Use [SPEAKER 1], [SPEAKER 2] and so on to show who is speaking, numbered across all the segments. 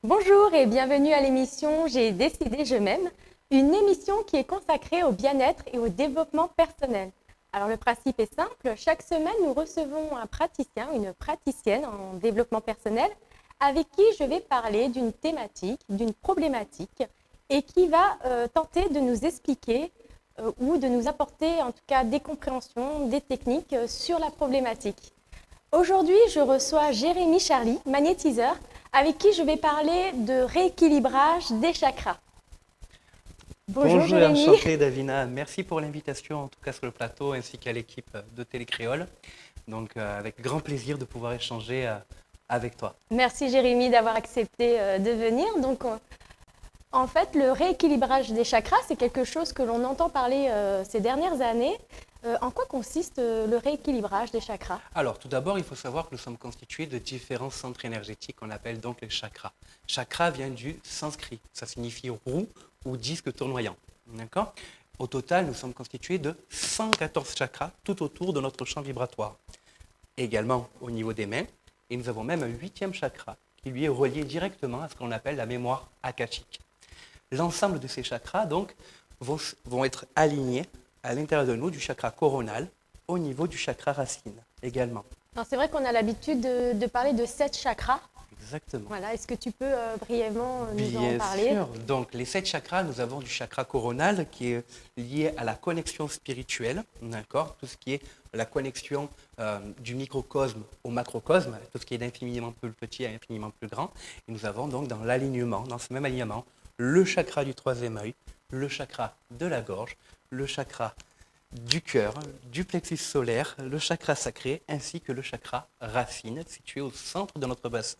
[SPEAKER 1] Bonjour et bienvenue à l'émission J'ai décidé je m'aime, une émission qui est consacrée au bien-être et au développement personnel. Alors le principe est simple, chaque semaine nous recevons un praticien, une praticienne en développement personnel avec qui je vais parler d'une thématique, d'une problématique et qui va tenter de nous expliquer ou de nous apporter en tout cas des compréhensions, des techniques sur la problématique. Aujourd'hui, je reçois Jérémy Charly, magnétiseur, avec qui je vais parler de rééquilibrage des chakras.
[SPEAKER 2] Bonjour
[SPEAKER 1] Jérémy.
[SPEAKER 2] Enchanté Davina, merci pour l'invitation en tout cas sur le plateau ainsi qu'à l'équipe de Télécréole. Donc avec grand plaisir de pouvoir échanger avec toi.
[SPEAKER 1] Merci Jérémy d'avoir accepté de venir. Donc en fait, le rééquilibrage des chakras, c'est quelque chose que l'on entend parler ces dernières années. En quoi consiste le rééquilibrage des chakras?
[SPEAKER 2] Alors tout d'abord, il faut savoir que nous sommes constitués de différents centres énergétiques qu'on appelle donc les chakras. Chakra vient du sanskrit, ça signifie roue ou disque tournoyant. D'accord? Au total, nous sommes constitués de 114 chakras tout autour de notre champ vibratoire. Également au niveau des mains, et nous avons même un 8e chakra qui lui est relié directement à ce qu'on appelle la mémoire akashique. L'ensemble de ces chakras donc vont être alignés à l'intérieur de nous du chakra coronal au niveau du chakra racine également.
[SPEAKER 1] C'est vrai qu'on a l'habitude de parler de 7 chakras.
[SPEAKER 2] Exactement.
[SPEAKER 1] Voilà, est-ce que tu peux brièvement nous en parler?
[SPEAKER 2] Bien sûr. Donc les 7 chakras, nous avons du chakra coronal qui est lié à la connexion spirituelle, d'accord, tout ce qui est la connexion du microcosme au macrocosme, tout ce qui est d'infiniment plus petit à infiniment plus grand. Et nous avons donc dans l'alignement, dans ce même alignement, le chakra du 3e œil, le chakra de la gorge, le chakra du cœur, du plexus solaire, le chakra sacré, ainsi que le chakra racine, situé au centre de notre bassin.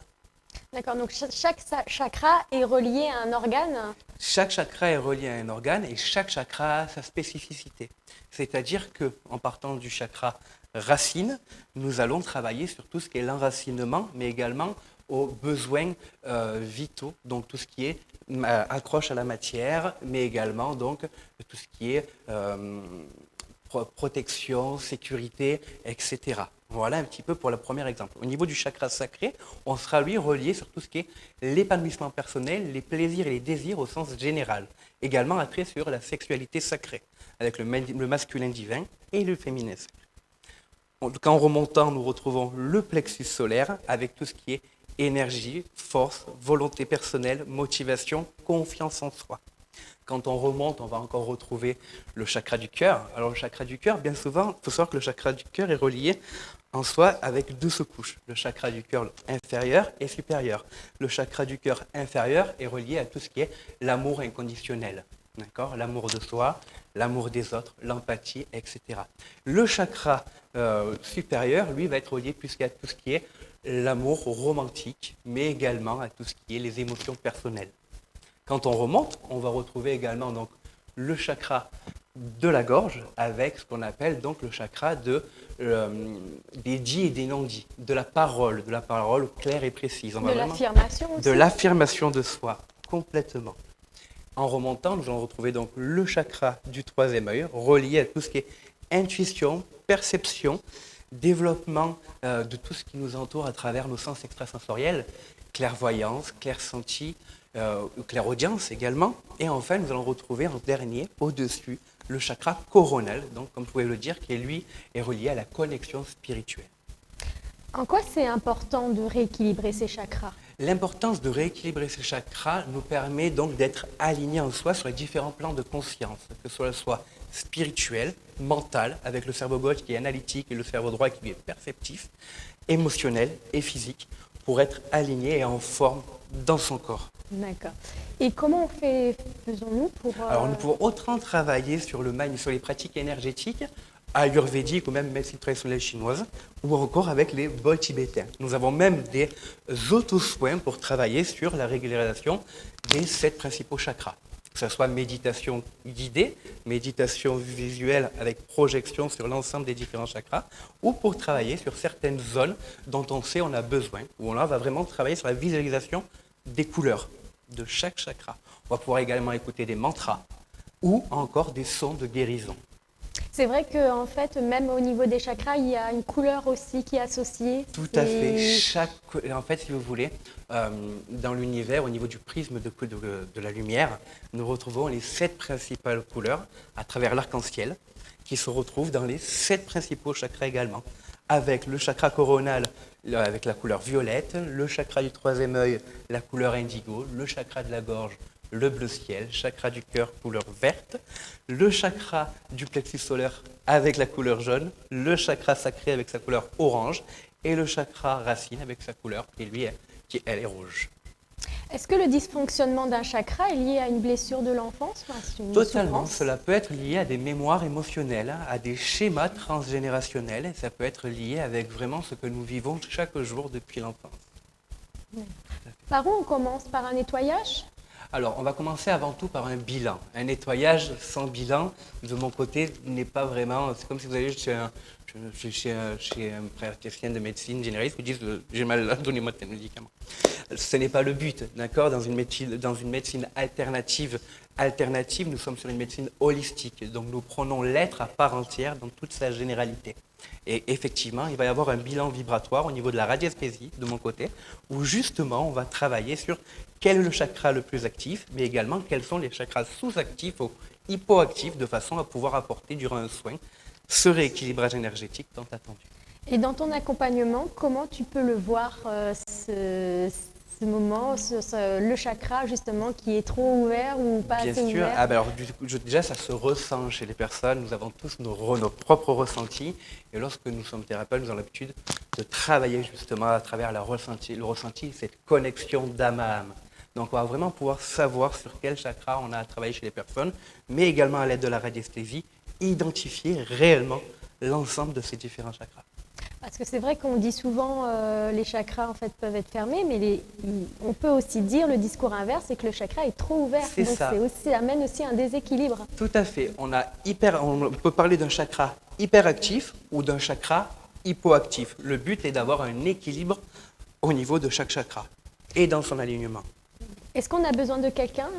[SPEAKER 1] D'accord, donc chaque chakra est relié à un organe?
[SPEAKER 2] Chaque chakra est relié à un organe et chaque chakra a sa spécificité. C'est-à-dire qu'en partant du chakra racine, nous allons travailler sur tout ce qui est l'enracinement, mais également aux besoins vitaux, donc tout ce qui est accroche à la matière, mais également donc tout ce qui est protection, sécurité, etc. Voilà un petit peu pour le premier exemple. Au niveau du chakra sacré, on sera lui relié sur tout ce qui est l'épanouissement personnel, les plaisirs et les désirs au sens général. Également attrait sur la sexualité sacrée, avec le masculin divin et le féminin sacré. En remontant, nous retrouvons le plexus solaire avec tout ce qui est énergie, force, volonté personnelle, motivation, confiance en soi. Quand on remonte, on va encore retrouver le chakra du cœur. Alors le chakra du cœur, bien souvent, il faut savoir que le chakra du cœur est relié en soi avec 2 sous-couches. Le chakra du cœur inférieur et supérieur. Le chakra du cœur inférieur est relié à tout ce qui est l'amour inconditionnel. D'accord? L'amour de soi, l'amour des autres, l'empathie, etc. Le chakra supérieur, lui, va être relié plus qu'à tout ce qui est l'amour romantique, mais également à tout ce qui est les émotions personnelles. Quand on remonte, on va retrouver également donc, le chakra de la gorge avec ce qu'on appelle donc le chakra des dits et des non-dits, de la parole claire et précise.
[SPEAKER 1] De l'affirmation aussi.
[SPEAKER 2] De l'affirmation de soi, complètement. En remontant, nous allons retrouver donc le chakra du 3e œil, relié à tout ce qui est intuition, perception, développement de tout ce qui nous entoure à travers nos sens extrasensoriels, clairvoyance, clairsenti, clairaudience également. Et enfin, nous allons retrouver en dernier, au-dessus, le chakra coronal, donc comme vous pouvez le dire, qui lui est relié à la connexion spirituelle.
[SPEAKER 1] En quoi c'est important de rééquilibrer ces chakras?
[SPEAKER 2] L'importance de rééquilibrer ces chakras nous permet donc d'être alignés en soi sur les différents plans de conscience, que ce soit spirituel, mental, avec le cerveau gauche qui est analytique et le cerveau droit qui est perceptif, émotionnel et physique, pour être aligné et en forme dans son corps.
[SPEAKER 1] D'accord. Et comment faisons-nous pour...
[SPEAKER 2] Alors nous pouvons autant travailler sur sur les pratiques énergétiques, ayurvédiques ou même médecine traditionnelle chinoise, ou encore avec les bols tibétains. Nous avons même des auto-soins pour travailler sur la régulation des 7 principaux chakras. que ce soit méditation guidée, méditation visuelle avec projection sur l'ensemble des différents chakras, ou pour travailler sur certaines zones dont on sait on a besoin, où on va vraiment travailler sur la visualisation des couleurs de chaque chakra. On va pouvoir également écouter des mantras ou encore des sons de guérison.
[SPEAKER 1] C'est vrai qu'en fait, même au niveau des chakras, il y a une couleur aussi qui est associée.
[SPEAKER 2] Tout à fait. En fait, si vous voulez, dans l'univers, au niveau du prisme de la lumière, nous retrouvons les 7 principales couleurs à travers l'arc-en-ciel qui se retrouvent dans les 7 principaux chakras également. Avec le chakra coronal, avec la couleur violette, le chakra du troisième œil, la couleur indigo, le chakra de la gorge, le bleu ciel, chakra du cœur, couleur verte, le chakra du plexus solaire avec la couleur jaune, le chakra sacré avec sa couleur orange et le chakra racine avec sa couleur qui elle est rouge.
[SPEAKER 1] Est-ce que le dysfonctionnement d'un chakra est lié à une blessure de l'enfance ou à une
[SPEAKER 2] Totalement,
[SPEAKER 1] souffrance?
[SPEAKER 2] cela peut être lié à des mémoires émotionnelles, à des schémas transgénérationnels et ça peut être lié avec vraiment ce que nous vivons chaque jour depuis l'enfance.
[SPEAKER 1] Par où on commence? Par un nettoyage?
[SPEAKER 2] Alors, on va commencer avant tout par un bilan. Un nettoyage sans bilan, de mon côté, n'est pas vraiment... C'est comme si vous allez chez un praticien de médecine généraliste, vous dites j'ai mal, donnez-moi tel médicament. Ce n'est pas le but, d'accord? Dans une médecine alternative, nous sommes sur une médecine holistique. Donc, nous prenons l'être à part entière dans toute sa généralité. Et effectivement, il va y avoir un bilan vibratoire au niveau de la radiesthésie, de mon côté, où justement, on va travailler sur quel est le chakra le plus actif, mais également quels sont les chakras sous-actifs ou hypoactifs, de façon à pouvoir apporter durant un soin ce rééquilibrage énergétique tant attendu.
[SPEAKER 1] Et dans ton accompagnement, comment tu peux le voir, ce moment, le chakra justement qui est trop ouvert ou pas
[SPEAKER 2] Bien
[SPEAKER 1] assez
[SPEAKER 2] sûr.
[SPEAKER 1] ouvert?
[SPEAKER 2] Alors, déjà, ça se ressent chez les personnes. Nous avons tous nos propres ressentis. Et lorsque nous sommes thérapeutes, nous avons l'habitude de travailler justement à travers le ressenti, cette connexion d'âme à âme. Donc, on va vraiment pouvoir savoir sur quel chakra on a à travailler chez les personnes, mais également à l'aide de la radiesthésie, identifier réellement l'ensemble de ces différents chakras.
[SPEAKER 1] Parce que c'est vrai qu'on dit souvent les chakras en fait peuvent être fermés, mais on peut aussi dire le discours inverse, c'est que le chakra est trop ouvert.
[SPEAKER 2] C'est
[SPEAKER 1] donc
[SPEAKER 2] ça.
[SPEAKER 1] ça amène aussi un déséquilibre.
[SPEAKER 2] Tout à fait. On peut parler d'un chakra hyperactif ou d'un chakra hypoactif. Le but est d'avoir un équilibre au niveau de chaque chakra et dans son alignement.
[SPEAKER 1] Est-ce qu'on a besoin de quelqu'un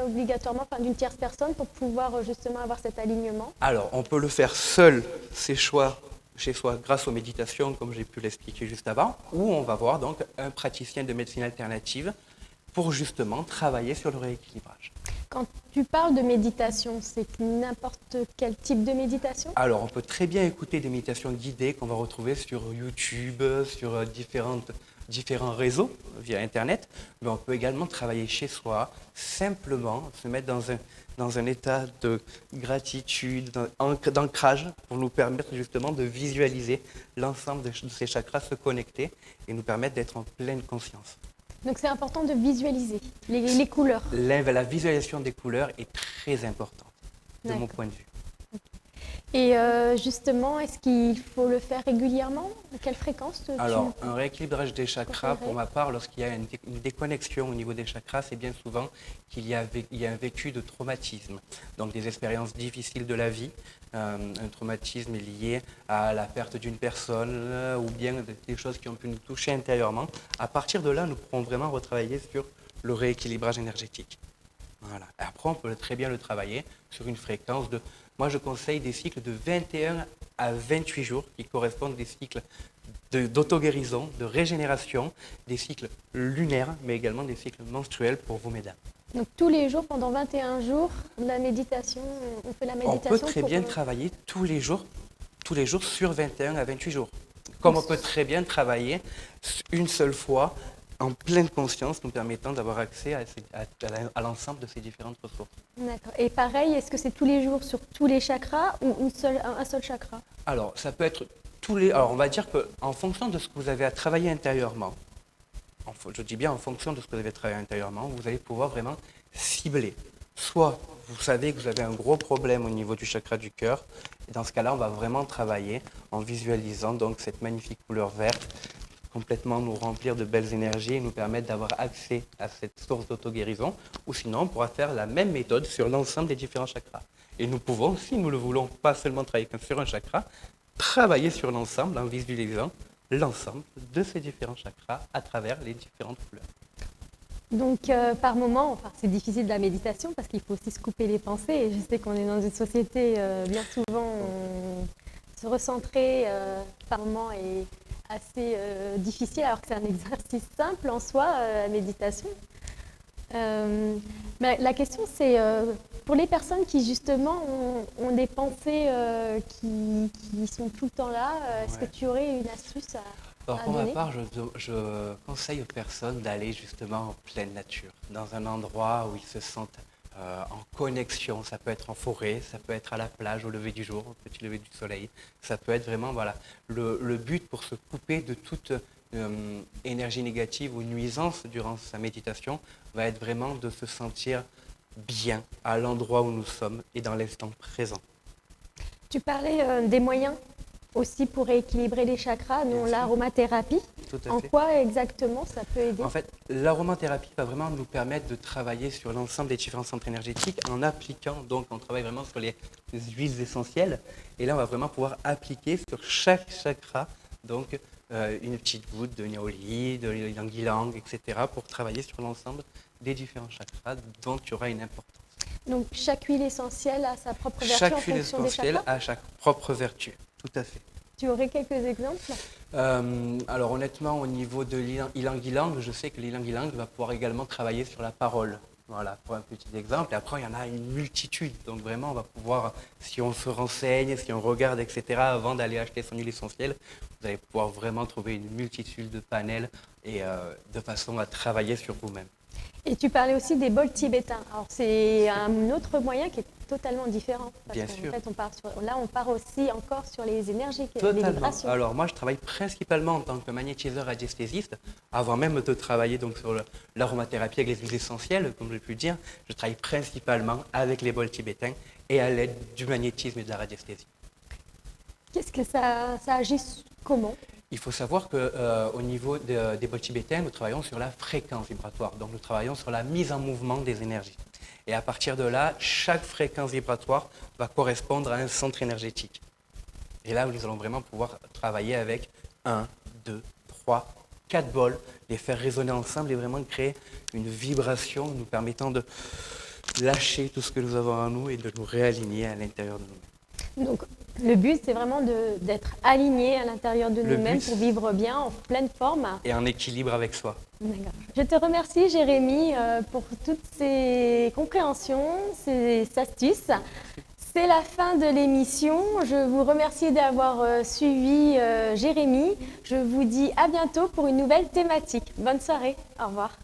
[SPEAKER 1] obligatoirement, enfin d'une tierce personne pour pouvoir justement avoir cet alignement?
[SPEAKER 2] Alors, on peut le faire seul, ses choix chez soi, grâce aux méditations, comme j'ai pu l'expliquer juste avant, ou on va voir donc un praticien de médecine alternative pour justement travailler sur le rééquilibrage.
[SPEAKER 1] Quand tu parles de méditation, c'est n'importe quel type de méditation?
[SPEAKER 2] Alors, on peut très bien écouter des méditations guidées qu'on va retrouver sur YouTube, sur différents réseaux via Internet, mais on peut également travailler chez soi, simplement se mettre dans un état de gratitude, d'ancrage, pour nous permettre justement de visualiser l'ensemble de ces chakras se connecter et nous permettre d'être en pleine conscience.
[SPEAKER 1] Donc c'est important de visualiser les couleurs.
[SPEAKER 2] La visualisation des couleurs est très importante, de mon
[SPEAKER 1] D'accord.
[SPEAKER 2] point de vue.
[SPEAKER 1] Et justement, est-ce qu'il faut le faire régulièrement? À quelle fréquence
[SPEAKER 2] Alors, un rééquilibrage des chakras,
[SPEAKER 1] conseillerais?
[SPEAKER 2] pour ma part, lorsqu'il y a une déconnexion au niveau des chakras, c'est bien souvent qu'il y a un vécu de traumatisme. Donc, des expériences difficiles de la vie. Un traumatisme est lié à la perte d'une personne ou bien des choses qui ont pu nous toucher intérieurement. À partir de là, nous pourrons vraiment retravailler sur le rééquilibrage énergétique. Voilà. Après, on peut très bien le travailler sur une fréquence de... Moi, je conseille des cycles de 21 à 28 jours qui correspondent des cycles d'auto-guérison, de régénération, des cycles lunaires, mais également des cycles menstruels pour vous, mesdames.
[SPEAKER 1] Donc tous les jours, pendant 21 jours, la méditation, on fait la méditation.
[SPEAKER 2] On peut très bien travailler tous les jours sur 21 à 28 jours. Comme on peut très bien travailler une seule fois en pleine conscience, nous permettant d'avoir accès à l'ensemble de ces différentes ressources.
[SPEAKER 1] D'accord. Et pareil, est-ce que c'est tous les jours sur tous les chakras ou un seul chakra?
[SPEAKER 2] Alors, ça peut être Alors, on va dire qu'en fonction de ce que vous avez à travailler intérieurement, je dis bien en fonction de ce que vous avez à travailler intérieurement, vous allez pouvoir vraiment cibler. Soit vous savez que vous avez un gros problème au niveau du chakra du cœur, et dans ce cas-là, on va vraiment travailler en visualisant donc cette magnifique couleur verte complètement nous remplir de belles énergies et nous permettre d'avoir accès à cette source d'auto-guérison. Ou sinon, on pourra faire la même méthode sur l'ensemble des différents chakras. Et nous pouvons, si nous le voulons, pas seulement travailler sur un chakra, travailler sur l'ensemble en visualisant l'ensemble de ces différents chakras à travers les différentes couleurs.
[SPEAKER 1] Donc, par moment, enfin, c'est difficile de la méditation parce qu'il faut aussi se couper les pensées. Et je sais qu'on est dans une société, bien souvent, se recentrer par moment est assez difficile, alors que c'est un exercice simple en soi, la méditation. Mais la question, c'est pour les personnes qui, justement, ont des pensées qui sont tout le temps là, est-ce que tu aurais une astuce
[SPEAKER 2] Alors,
[SPEAKER 1] à
[SPEAKER 2] pour ma
[SPEAKER 1] donner?
[SPEAKER 2] part, je conseille aux personnes d'aller justement en pleine nature, dans un endroit où ils se sentent en connexion. Ça peut être en forêt, ça peut être à la plage au lever du jour, au petit lever du soleil. Ça peut être vraiment, voilà, le but pour se couper de toute énergie négative ou nuisance durant sa méditation va être vraiment de se sentir bien à l'endroit où nous sommes et dans l'instant présent.
[SPEAKER 1] Tu parlais des moyens aussi pour rééquilibrer les chakras, dont
[SPEAKER 2] Bien sûr.
[SPEAKER 1] l'aromathérapie.
[SPEAKER 2] Tout à
[SPEAKER 1] En
[SPEAKER 2] fait.
[SPEAKER 1] quoi exactement ça peut aider?
[SPEAKER 2] En fait, l'aromathérapie va vraiment nous permettre de travailler sur l'ensemble des différents centres énergétiques en appliquant, donc on travaille vraiment sur les huiles essentielles, et là on va vraiment pouvoir appliquer sur chaque chakra, donc une petite goutte de niaoli, de ylang-ylang, etc., pour travailler sur l'ensemble des différents chakras dont il y aura une importance.
[SPEAKER 1] Donc chaque huile essentielle a sa propre vertu en
[SPEAKER 2] Chaque huile
[SPEAKER 1] fonction des
[SPEAKER 2] essentielle
[SPEAKER 1] chakras?
[SPEAKER 2] a chaque propre vertu, tout à fait.
[SPEAKER 1] Tu aurais quelques exemples?
[SPEAKER 2] Alors honnêtement, au niveau de ylang-ylang, je sais que ylang-ylang va pouvoir également travailler sur la parole. Voilà, pour un petit exemple. Et après, il y en a une multitude. Donc vraiment, on va pouvoir, si on se renseigne, si on regarde, etc., avant d'aller acheter son huile essentielle, vous allez pouvoir vraiment trouver une multitude de panels et de façon à travailler sur vous-même.
[SPEAKER 1] Et tu parlais aussi des bols tibétains. Alors c'est un autre moyen qui est totalement différent. Parce
[SPEAKER 2] Bien
[SPEAKER 1] qu'en
[SPEAKER 2] sûr.
[SPEAKER 1] fait, là, on part aussi encore sur les énergies, les
[SPEAKER 2] Totalement.
[SPEAKER 1] vibrations.
[SPEAKER 2] Alors moi, je travaille principalement en tant que magnétiseur radiesthésiste. Avant même de travailler donc sur l'aromathérapie avec les huiles essentielles, comme je l'ai pu dire, je travaille principalement avec les bols tibétains et à l'aide du magnétisme et de la radiesthésie.
[SPEAKER 1] Qu'est-ce que ça agit comment?
[SPEAKER 2] Il faut savoir qu'au niveau des bols tibétains, nous travaillons sur la fréquence vibratoire. Donc nous travaillons sur la mise en mouvement des énergies. Et à partir de là, chaque fréquence vibratoire va correspondre à un centre énergétique. Et là, nous allons vraiment pouvoir travailler avec 1, 2, 3, 4 bols, les faire résonner ensemble et vraiment créer une vibration nous permettant de lâcher tout ce que nous avons en nous et de nous réaligner à l'intérieur de nous-mêmes.
[SPEAKER 1] Donc le but, c'est vraiment d'être aligné à l'intérieur de
[SPEAKER 2] Le
[SPEAKER 1] nous-mêmes
[SPEAKER 2] but-
[SPEAKER 1] pour vivre bien, en pleine forme.
[SPEAKER 2] Et en équilibre avec soi.
[SPEAKER 1] D'accord. Je te remercie, Jérémy, pour toutes ces compréhensions, ces astuces. C'est la fin de l'émission. Je vous remercie d'avoir suivi Jérémy. Je vous dis à bientôt pour une nouvelle thématique. Bonne soirée. Au revoir.